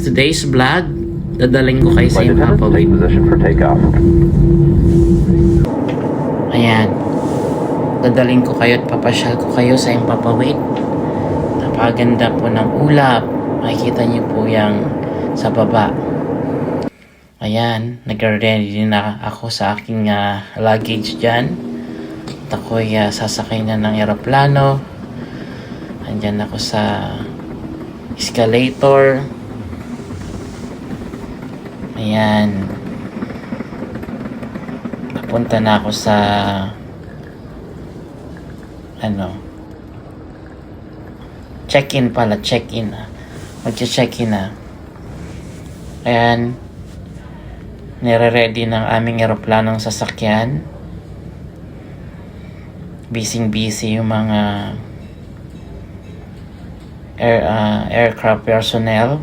Today's vlog, dadaling ko kayo sa Flight attendants, Impapawid. take position for takeoff. Ayan. Dadaling ko kayo at papasyal ko kayo sa Impapawid. Napakaganda po ng ulap. Makikita niyo po yung sa baba. Ayan. Nag-ready na ako sa aking luggage dyan. At ako'y sasakay na ng aeroplano. Andyan ako sa escalator. Ayan. Papunta na ako sa check-in pala, check-in. Magche-check-in na. Ayan. Nire-ready ng aming eroplanong sasakyan. Busy yung mga aircraft personnel.